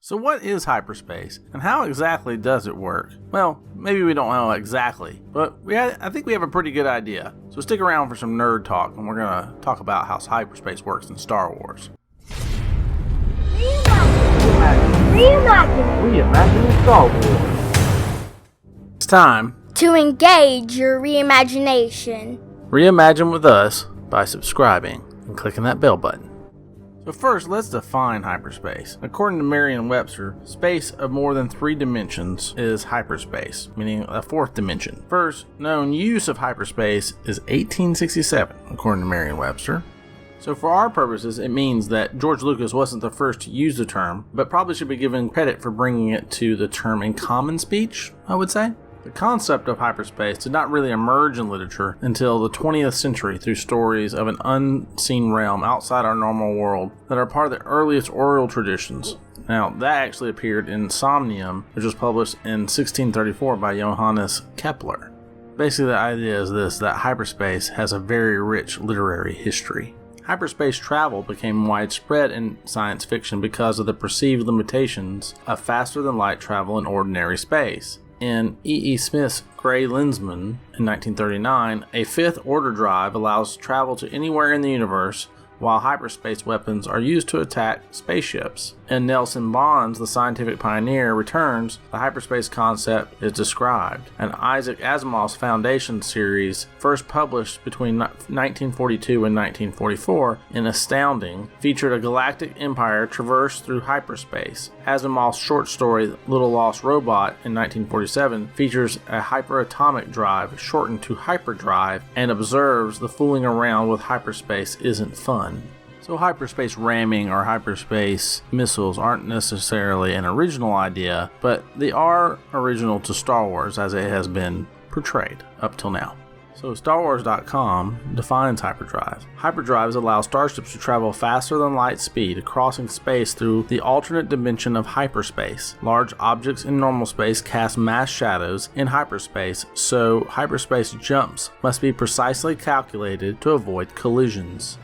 So what is hyperspace, and how exactly does it work? Well, maybe we don't know exactly, but I think we have a pretty good idea. So stick around for some nerd talk, and we're going to talk about how hyperspace works in Star Wars. Reimagine Star Wars. It's time to engage your reimagination. Reimagine with us by subscribing and clicking that bell button. So first, let's define hyperspace. According to Merriam-Webster, space of more than 3 dimensions is hyperspace, meaning a 4th dimension. First known use of hyperspace is 1867, according to Merriam-Webster. So for our purposes, it means that George Lucas wasn't the first to use the term, but probably should be given credit for bringing it to the term in common speech, I would say. The concept of hyperspace did not really emerge in literature until the 20th century through stories of an unseen realm outside our normal world that are part of the earliest oral traditions. Now, that actually appeared in Somnium, which was published in 1634 by Johannes Kepler. Basically, the idea is this, that hyperspace has a very rich literary history. Hyperspace travel became widespread in science fiction because of the perceived limitations of faster-than-light travel in ordinary space. In E. Smith's Gray Lensman in 1939, a fifth-order drive allows travel to anywhere in the universe, while hyperspace weapons are used to attack spaceships. In Nelson Bond's The Scientific Pioneer Returns, the hyperspace concept is described, and Isaac Asimov's Foundation series, first published between 1942 and 1944 in Astounding, featured a galactic empire traversed through hyperspace. Asimov's short story Little Lost Robot in 1947 features a hyperatomic drive shortened to hyperdrive and observes the fooling around with hyperspace isn't fun. So hyperspace ramming or hyperspace missiles aren't necessarily an original idea, but they are original to Star Wars as it has been portrayed up till now. So StarWars.com defines hyperdrive. Hyperdrives allow starships to travel faster than light speed, crossing space through the alternate dimension of hyperspace. Large objects in normal space cast mass shadows in hyperspace, so hyperspace jumps must be precisely calculated to avoid collisions.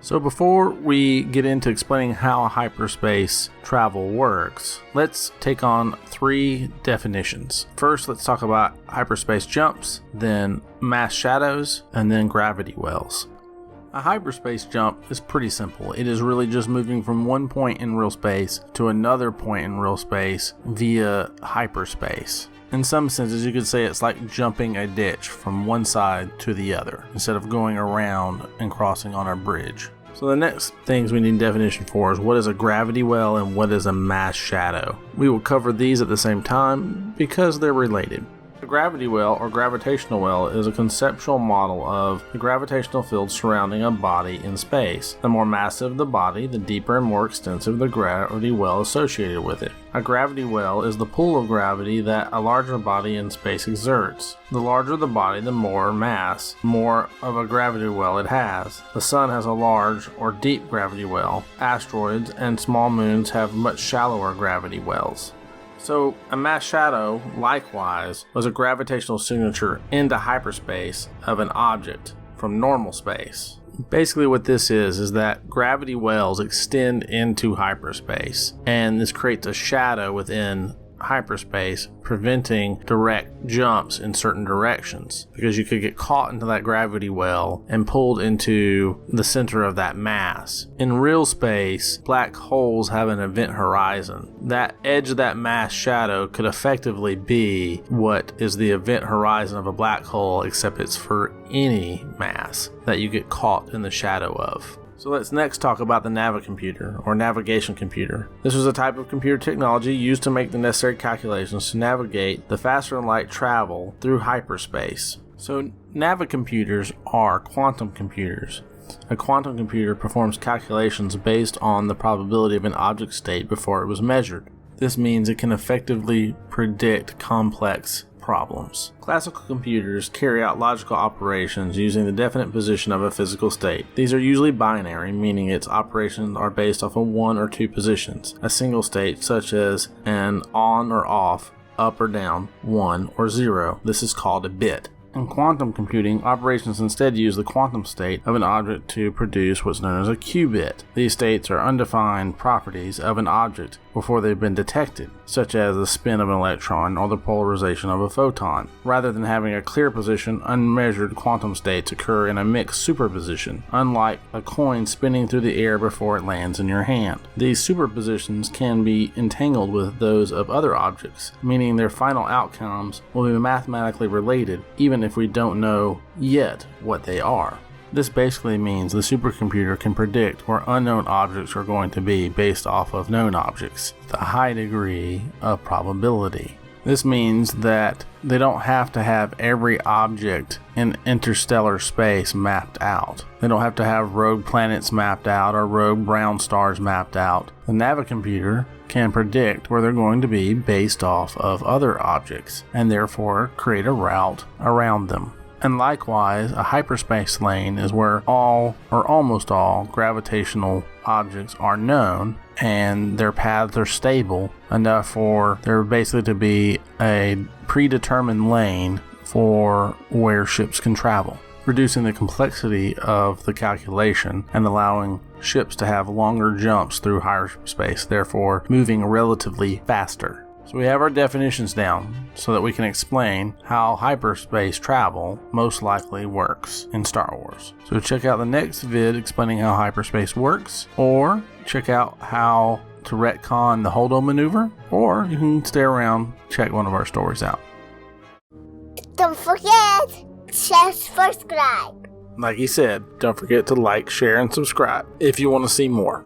So before we get into explaining how hyperspace travel works, let's take on 3 definitions. First, let's talk about hyperspace jumps, then mass shadows, and then gravity wells. A hyperspace jump is pretty simple. It is really just moving from one point in real space to another point in real space via hyperspace. In some senses, you could say it's like jumping a ditch from one side to the other, instead of going around and crossing on a bridge. So the next things we need definition for is what is a gravity well and what is a mass shadow. We will cover these at the same time because they're related. A gravity well or gravitational well is a conceptual model of the gravitational field surrounding a body in space. The more massive the body, the deeper and more extensive the gravity well associated with it. A gravity well is the pull of gravity that a larger body in space exerts. The larger the body, the more mass, more of a gravity well it has. The sun has a large or deep gravity well. Asteroids and small moons have much shallower gravity wells. So a mass shadow, likewise, was a gravitational signature into hyperspace of an object from normal space. Basically what this is that gravity wells extend into hyperspace, and this creates a shadow within hyperspace, preventing direct jumps in certain directions, because you could get caught into that gravity well and pulled into the center of that mass. In real space, black holes have an event horizon. That edge of that mass shadow could effectively be what is the event horizon of a black hole, except it's for any mass that you get caught in the shadow of. So let's next talk about the Navicomputer, or navigation computer. This was a type of computer technology used to make the necessary calculations to navigate the faster-than-light travel through hyperspace. So Navicomputers are quantum computers. A quantum computer performs calculations based on the probability of an object state before it was measured. This means it can effectively predict complex problems. Classical computers carry out logical operations using the definite position of a physical state. These are usually binary, meaning its operations are based off of 1 or 2 positions. A single state, such as an on or off, up or down, 1 or 0. This is called a bit. In quantum computing, operations instead use the quantum state of an object to produce what's known as a qubit. These states are undefined properties of an object before they've been detected, such as the spin of an electron or the polarization of a photon. Rather than having a clear position, unmeasured quantum states occur in a mixed superposition, unlike a coin spinning through the air before it lands in your hand. These superpositions can be entangled with those of other objects, meaning their final outcomes will be mathematically related, even if we don't know yet what they are. This basically means the supercomputer can predict where unknown objects are going to be based off of known objects, with a high degree of probability. This means that they don't have to have every object in interstellar space mapped out. They don't have to have rogue planets mapped out or rogue brown stars mapped out. The Navicomputer can predict where they're going to be based off of other objects, and therefore create a route around them. And likewise, a hyperspace lane is where all or almost all gravitational objects are known and their paths are stable enough for there basically to be a predetermined lane for where ships can travel, reducing the complexity of the calculation and allowing ships to have longer jumps through hyperspace, therefore moving relatively faster. So we have our definitions down so that we can explain how hyperspace travel most likely works in Star Wars. So check out the next vid explaining how hyperspace works, or check out how to retcon the Holdo maneuver, or you can stay around, check one of our stories out. Don't forget to subscribe. Like he said, don't forget to like, share, and subscribe if you want to see more.